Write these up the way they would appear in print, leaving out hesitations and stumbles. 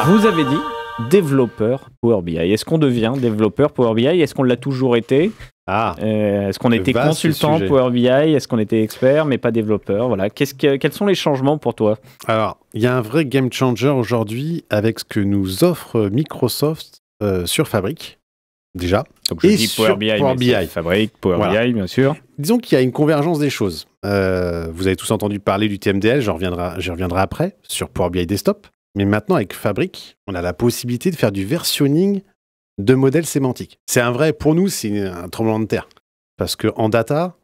Vous avez dit développeur Power BI. Est-ce qu'on devient développeur Power BI? Est-ce qu'on l'a toujours été? Est-ce qu'on était consultant Power BI? Est-ce qu'on était expert mais pas développeur? Voilà. Quels sont les changements pour toi? Alors, il y a un vrai game changer aujourd'hui avec ce que nous offre Microsoft sur Fabric, déjà. Donc je dis Power BI, Fabric, Power BI, bien sûr. Disons qu'il y a une convergence des choses. Vous avez tous entendu parler du TMDL, j'y reviendrai après, sur Power BI Desktop. Mais maintenant, avec Fabric, on a la possibilité de faire du versionning de modèles sémantiques. Pour nous, c'est un tremblement de terre. Parce qu'en data,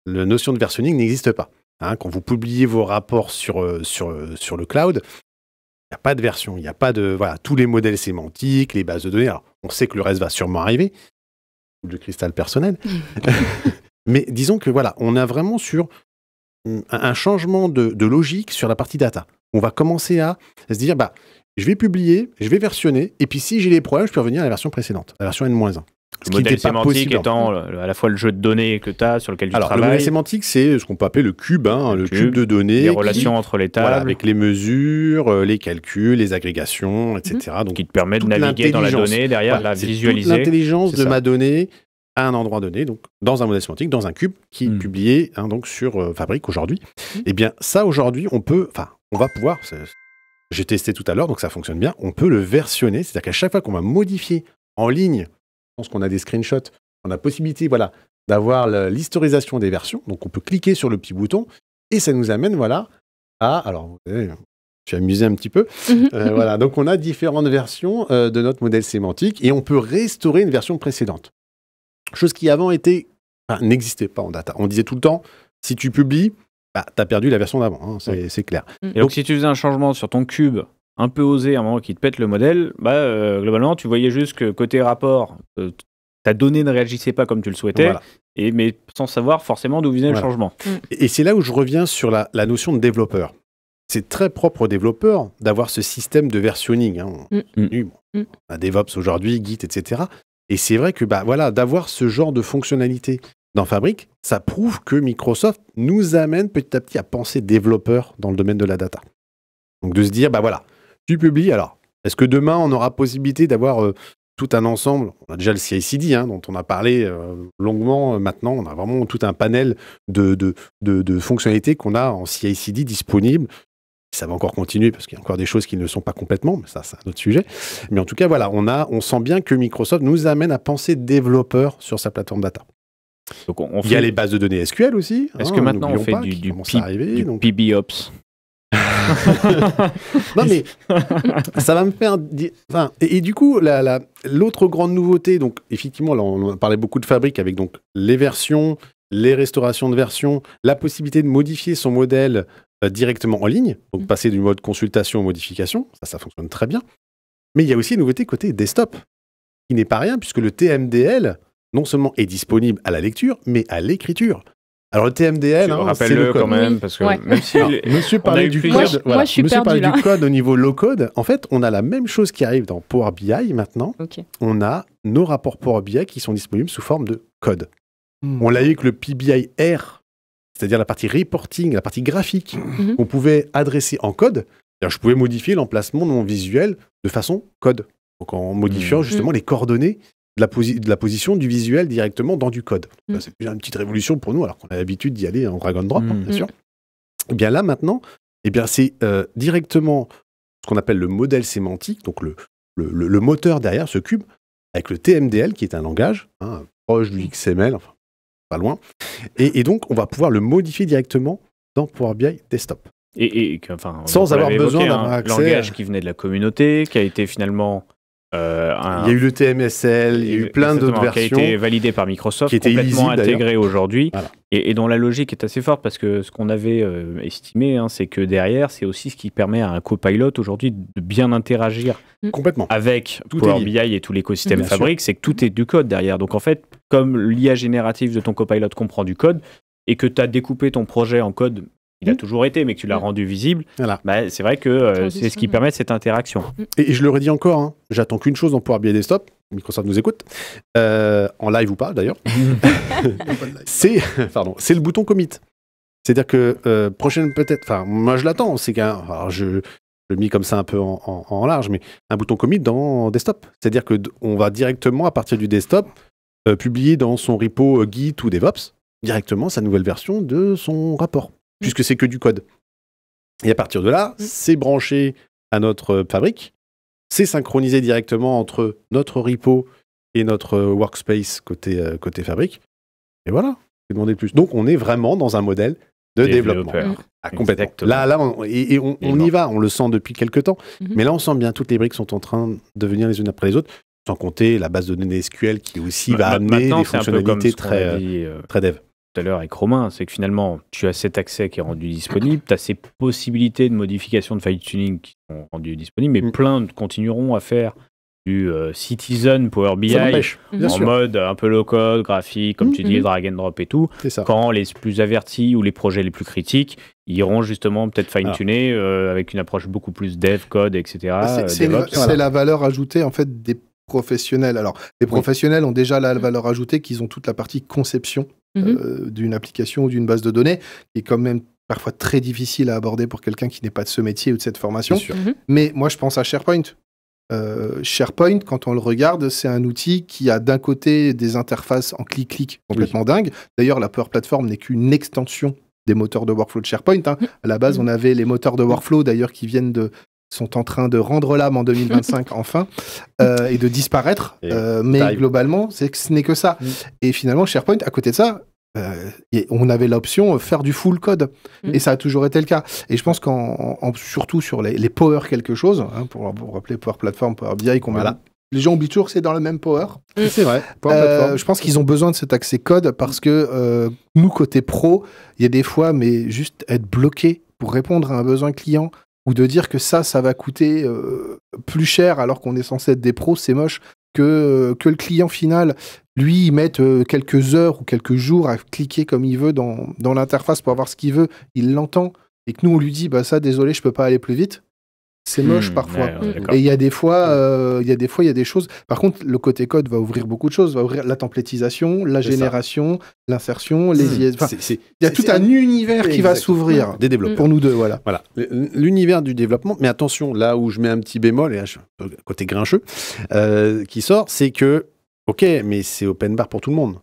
la notion de versionning n'existe pas. Quand vous publiez vos rapports sur le cloud, il n'y a pas de version, il n'y a pas de... Voilà, tous les modèles sémantiques, les bases de données. Alors, on sait que le reste va sûrement arriver. Le cristal personnel. Mais disons que voilà, on a vraiment sur un changement de logique sur la partie data. On va commencer à se dire, je vais publier, je vais versionner, et puis si j'ai des problèmes, je peux revenir à la version précédente, la version N-1. Le modèle sémantique étant à la fois le jeu de données que tu as, sur lequel tu travailles. Le modèle sémantique, c'est ce qu'on peut appeler le cube, le cube de données. Les relations entre les tables. Voilà, avec les mesures, les calculs, les agrégations, etc. Donc, qui te permet de naviguer dans la donnée, derrière, la visualiser. Toute l'intelligence de ma donnée à un endroit donné, donc dans un modèle sémantique, dans un cube qui est publié donc sur Fabric aujourd'hui. Eh bien, ça, aujourd'hui, on va pouvoir... J'ai testé tout à l'heure, donc ça fonctionne bien. On peut le versionner, c'est-à-dire qu'à chaque fois qu'on va modifier en ligne, je pense qu'on a des screenshots, on a possibilité d'avoir l'historisation des versions. Donc on peut cliquer sur le petit bouton et ça nous amène à... Alors, je suis amusé un petit peu. Donc on a différentes versions de notre modèle sémantique et on peut restaurer une version précédente. Chose qui avant n'existait pas en data. On disait tout le temps, si tu publies, t'as perdu la version d'avant, c'est clair. Et donc, si tu faisais un changement sur ton cube, un peu osé, à un moment qui te pète le modèle, globalement, tu voyais juste que côté rapport, ta donnée ne réagissait pas comme tu le souhaitais, mais sans savoir forcément d'où venait le changement. Et c'est là où je reviens sur la notion de développeur. C'est très propre aux développeurs d'avoir ce système de versionning. On a DevOps aujourd'hui, Git, etc. Et c'est vrai que d'avoir ce genre de fonctionnalité dans Fabric, ça prouve que Microsoft nous amène petit à petit à penser développeur dans le domaine de la data. Donc de se dire, tu publies, alors, est-ce que demain, on aura possibilité d'avoir tout un ensemble? On a déjà le CI/CD, dont on a parlé longuement maintenant, on a vraiment tout un panel de fonctionnalités qu'on a en CI/CD disponible. Ça va encore continuer parce qu'il y a encore des choses qui ne le sont pas complètement, mais ça, c'est un autre sujet. Mais en tout cas, on sent bien que Microsoft nous amène à penser développeur sur sa plateforme data. Donc il y a les bases de données SQL aussi. Est-ce que maintenant on fait du PBOps? Non mais ça va me faire... Et du coup, l'autre grande nouveauté, donc effectivement, là on parlait beaucoup de Fabric avec donc les versions, les restaurations de versions, la possibilité de modifier son modèle directement en ligne, donc passer du mode consultation aux modifications, ça fonctionne très bien. Mais il y a aussi une nouveauté côté desktop, qui n'est pas rien, puisque le TMDL, non seulement est disponible à la lecture, mais à l'écriture. Alors le TMDL, rappelle-le quand même, parce que même si monsieur parlait du code, monsieur parlait du code au niveau low code. En fait, on a la même chose qui arrive dans Power BI maintenant. On a nos rapports Power BI qui sont disponibles sous forme de code. On l'a eu avec le PBI R, c'est-à-dire la partie reporting, la partie graphique, qu'on pouvait adresser en code. Je pouvais modifier l'emplacement de mon visuel de façon code, donc en modifiant justement les coordonnées de la position du visuel directement dans du code. C'est déjà une petite révolution pour nous, alors qu'on a l'habitude d'y aller en drag and drop, bien sûr. Et bien là, maintenant, c'est directement ce qu'on appelle le modèle sémantique, donc le moteur derrière ce cube, avec le TMDL, qui est un langage proche du XML, enfin, pas loin. Et donc, on va pouvoir le modifier directement dans Power BI Desktop. Sans avoir besoin d'avoir accès à un langage qui venait de la communauté, qui a été finalement... il y a eu le TMSL, il y a eu plein d'autres versions. Qui a été validé par Microsoft, qui était complètement intégré aujourd'hui, et dont la logique est assez forte, parce que ce qu'on avait estimé, c'est que derrière, c'est aussi ce qui permet à un copilote aujourd'hui de bien interagir complètement avec Power BI et tout l'écosystème Fabric, c'est que tout est du code derrière. Donc en fait, comme l'IA générative de ton copilote comprend du code, et que tu as découpé ton projet en code, il a toujours été, mais que tu l'as rendu visible, c'est vrai que c'est ce qui permet cette interaction. Et je le redis encore, j'attends qu'une chose dans Power BI Desktop, Microsoft nous écoute, en live ou pas d'ailleurs, c'est le bouton commit. C'est-à-dire que prochaine peut-être, moi je l'attends, c'est je je le mis comme ça un peu en large, mais un bouton commit dans desktop. C'est-à-dire qu'on va directement, à partir du desktop, publier dans son repo Git ou DevOps, directement sa nouvelle version de son rapport, puisque c'est que du code. Et à partir de là, c'est branché à notre fabrique, c'est synchronisé directement entre notre repo et notre workspace côté fabrique. Et voilà, c'est demandé plus. Donc on est vraiment dans un modèle de développement. Complètement. Là, on y va, on le sent depuis quelques temps. Mais là, on sent bien toutes les briques sont en train de venir les unes après les autres, sans compter la base de données SQL qui aussi va amener des fonctionnalités très dev. Tout à l'heure avec Romain, c'est que finalement, tu as cet accès qui est rendu disponible, tu as ces possibilités de modification de fine-tuning qui sont rendues disponibles, mais plein continueront à faire du Citizen Power BI en mode un peu low-code, graphique, comme tu dis, drag and drop et tout. Quand les plus avertis ou les projets les plus critiques iront justement peut-être fine-tuner avec une approche beaucoup plus dev, code, etc. C'est la valeur ajoutée en fait des professionnels. Alors, les professionnels ont déjà la valeur ajoutée qu'ils ont toute la partie conception d'une application ou d'une base de données, qui est quand même parfois très difficile à aborder pour quelqu'un qui n'est pas de ce métier ou de cette formation. Mais moi, je pense à SharePoint. SharePoint, quand on le regarde, c'est un outil qui a d'un côté des interfaces en clic-clic complètement dingues. D'ailleurs, la Power Platform n'est qu'une extension des moteurs de workflow de SharePoint. À la base, on avait les moteurs de workflow, d'ailleurs, qui sont en train de rendre l'âme en 2025 enfin, et de disparaître. Mais globalement, ce n'est que ça. Et finalement, SharePoint, à côté de ça, on avait l'option faire du full code. Et ça a toujours été le cas. Et je pense surtout sur les Power quelque chose, pour rappeler Power Platform, Power BI, les gens oublient toujours que c'est dans le même Power. C'est vrai. Je pense qu'ils ont besoin de cet accès code parce que nous, côté pro, il y a des fois, mais juste être bloqué pour répondre à un besoin client, ou de dire que ça va coûter plus cher alors qu'on est censé être des pros, c'est moche, que le client final, lui, il mette quelques heures ou quelques jours à cliquer comme il veut dans l'interface pour avoir ce qu'il veut, il l'entend, et que nous, on lui dit, ça, désolé, je peux pas aller plus vite. C'est moche parfois. Et il y a des fois, il y a des choses. Par contre, le côté code va ouvrir beaucoup de choses. Va ouvrir la templatisation, la génération, l'insertion, les IS. Il y a tout un univers qui va s'ouvrir. Des développeurs. Pour nous deux, voilà. L'univers du développement. Mais attention, là où je mets un petit bémol, et là, côté grincheux, qui sort, c'est que, ok, mais c'est open bar pour tout le monde.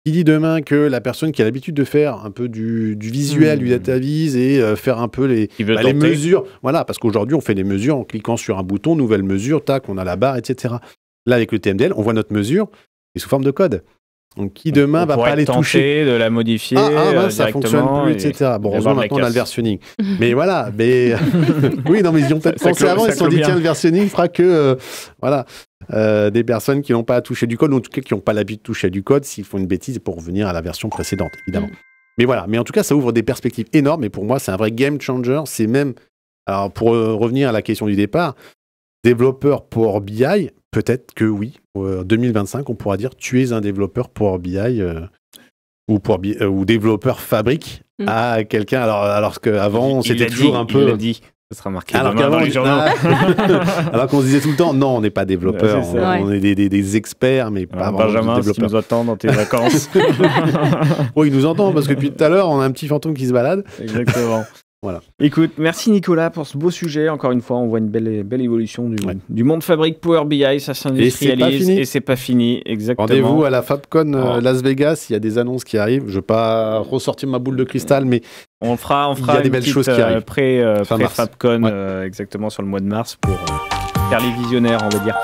Il dit demain que la personne qui a l'habitude de faire un peu du visuel, du data vis et faire un peu les mesures, voilà, parce qu'aujourd'hui on fait des mesures en cliquant sur un bouton, nouvelle mesure, tac, on a la barre, etc. Là avec le TMDL, on voit notre mesure et sous forme de code. Donc qui demain va pas aller toucher, de la modifier, ça fonctionne plus, etc. Bon, heureusement maintenant on a le versionning. Mais voilà, mais oui, non, mais ils ont peut-être pensé avant, ils se sont dit tiens, le versionning fera que voilà. Des personnes qui n'ont pas à toucher du code, ou en tout cas qui n'ont pas l'habitude de toucher du code, s'ils font une bêtise pour revenir à la version précédente, évidemment. Mais voilà, mais en tout cas, ça ouvre des perspectives énormes, et pour moi, c'est un vrai game changer. C'est même, alors pour revenir à la question du départ, développeur Power BI, peut-être que oui, en 2025, on pourra dire tu es un développeur Power BI ou développeur fabrique à quelqu'un, alors qu'avant, c'était toujours un peu... Il l'a dit. Ça sera marqué alors dans les journaux. Alors qu'on se disait tout le temps, non, on n'est pas développeur, on est des experts, mais pas vraiment Benjamin, des développeurs. si tu nous entends dans tes vacances. Il nous entend, parce que depuis tout à l'heure, on a un petit fantôme qui se balade. Exactement. Voilà. Écoute, merci Nicolas pour ce beau sujet. Encore une fois, on voit une belle évolution du monde fabrique Power BI, ça s'industrialise et c'est pas fini. Exactement. Rendez-vous à la FabCon Las Vegas, il y a des annonces qui arrivent. Je ne vais pas ressortir ma boule de cristal, mais on fera il y a des belles choses qui arrivent. Pré-FabCon, exactement sur le mois de mars pour faire les visionnaires, on va dire.